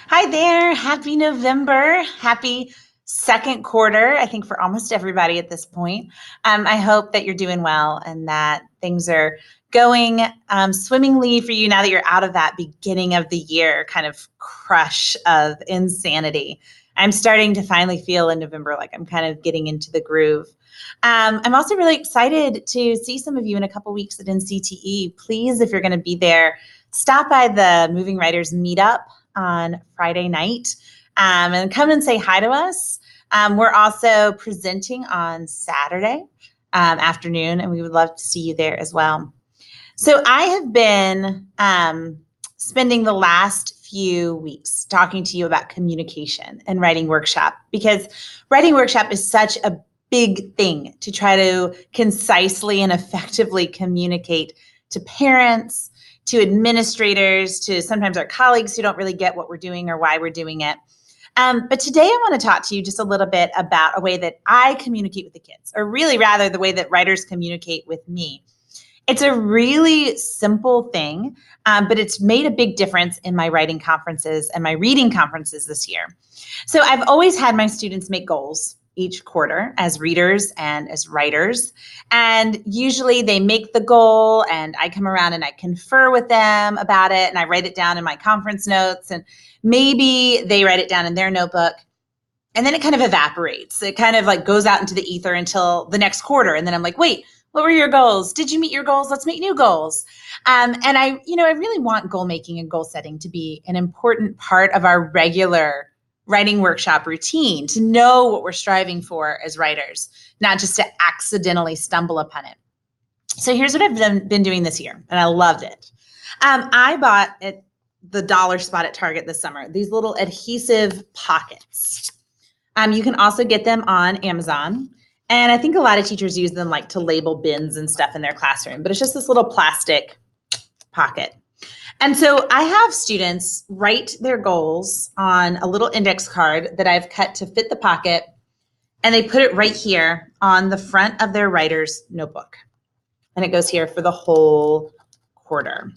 Hi there. Happy November. Happy second quarter, I think, for almost everybody at this point. I hope that you're doing well and that things are going swimmingly for you now that you're out of that beginning of the year kind of crush of insanity. I'm starting to finally feel in November like I'm kind of getting into the groove. I'm also really excited to see some of you in a couple weeks at NCTE. Please, if you're going to be there, stop by the Moving Writers Meetup on Friday night and come and say hi to us. We're also presenting on Saturday afternoon, and we would love to see you there as well. So I have been spending the last few weeks talking to you about communication and writing workshop, because writing workshop is such a big thing to try to concisely and effectively communicate to parents, to administrators, to sometimes our colleagues who don't really get what we're doing or why we're doing it. But today I want to talk to you just a little bit about a way that I communicate with the kids, or really rather the way that writers communicate with me. It's a really simple thing, but it's made a big difference in my writing conferences and my reading conferences this year. So I've always had my students make goals each quarter as readers and as writers. And usually they make the goal and I come around and I confer with them about it and I write it down in my conference notes, and maybe they write it down in their notebook. And then it kind of evaporates. It kind of like goes out into the ether until the next quarter. And then I'm like, wait, what were your goals? Did you meet your goals? Let's make new goals. And I really want goal making and goal setting to be an important part of our regular writing workshop routine, to know what we're striving for as writers, not just to accidentally stumble upon it. So here's what I've been doing this year, and I loved it. I bought at the dollar spot at Target this summer these little adhesive pockets. You can also get them on Amazon. And I think a lot of teachers use them like to label bins and stuff in their classroom, but it's just this little plastic pocket. And so I have students write their goals on a little index card that I've cut to fit the pocket, and they put it right here on the front of their writer's notebook. And it goes here for the whole quarter.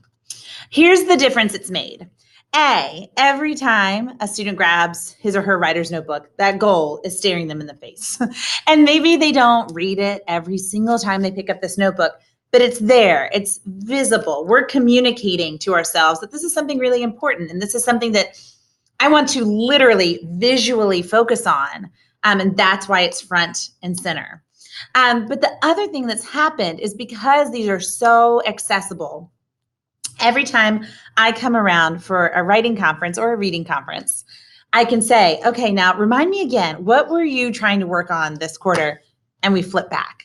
Here's the difference it's made. Every time a student grabs his or her writer's notebook, that goal is staring them in the face. And maybe they don't read it every single time they pick up this notebook, but it's there, it's visible. We're communicating to ourselves that this is something really important, and this is something that I want to literally visually focus on. And that's why it's front and center. But the other thing that's happened is, because these are so accessible, every time I come around for a writing conference or a reading conference, I can say, okay, now remind me again, what were you trying to work on this quarter? And we flip back.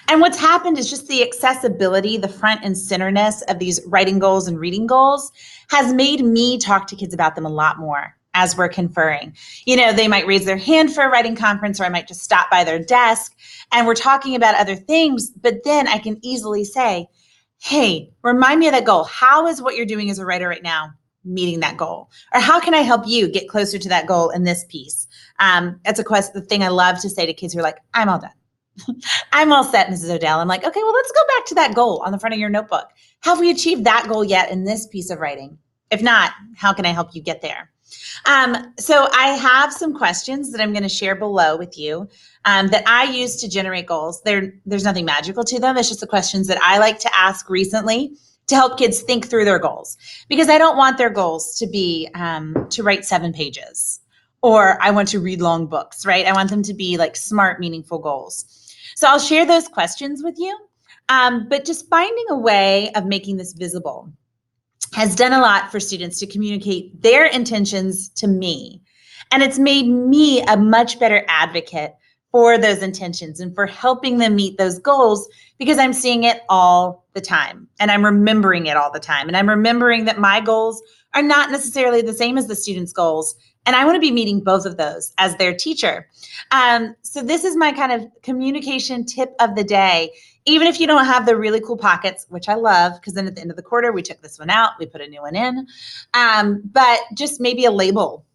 And what's happened is just the accessibility, the front and centerness of these writing goals and reading goals has made me talk to kids about them a lot more as we're conferring. They might raise their hand for a writing conference, or I might just stop by their desk and we're talking about other things, but then I can easily say, hey, remind me of that goal. How is what you're doing as a writer right now meeting that goal? Or how can I help you get closer to that goal in this piece? That's the thing I love to say to kids who are like, I'm all done. I'm all set, Mrs. O'Dell. I'm like, okay, well, let's go back to that goal on the front of your notebook. Have we achieved that goal yet in this piece of writing? If not, how can I help you get there? So I have some questions that I'm going to share below with you that I use to generate goals. There's nothing magical to them. It's just the questions that I like to ask recently to help kids think through their goals, because I don't want their goals to be to write 7 pages, or I want to read long books, right? I want them to be like smart, meaningful goals. So I'll share those questions with you, but just finding a way of making this visible has done a lot for students to communicate their intentions to me. And it's made me a much better advocate for those intentions and for helping them meet those goals, because I'm seeing it all the time and I'm remembering it all the time. And I'm remembering that my goals are not necessarily the same as the students' goals. And I want to be meeting both of those as their teacher. So this is my kind of communication tip of the day. Even if you don't have the really cool pockets, which I love, because then at the end of the quarter, we took this one out, we put a new one in, but just maybe a label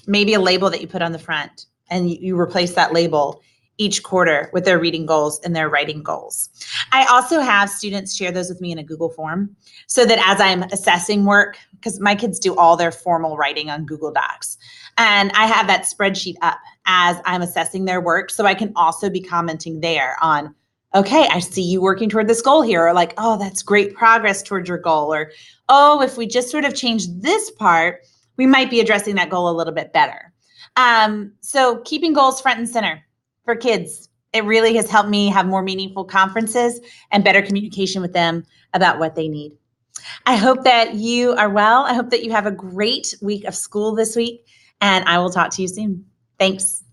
that you put on the front, and you replace that label each quarter with their reading goals and their writing goals. I also have students share those with me in a Google form so that as I'm assessing work, because my kids do all their formal writing on Google Docs, and I have that spreadsheet up as I'm assessing their work, so I can also be commenting there on, okay, I see you working toward this goal here, or like, oh, that's great progress towards your goal, or oh, if we just sort of change this part, we might be addressing that goal a little bit better. So keeping goals front and center for kids, it really has helped me have more meaningful conferences and better communication with them about what they need. I hope that you are well. I hope that you have a great week of school this week, and I will talk to you soon. Thanks.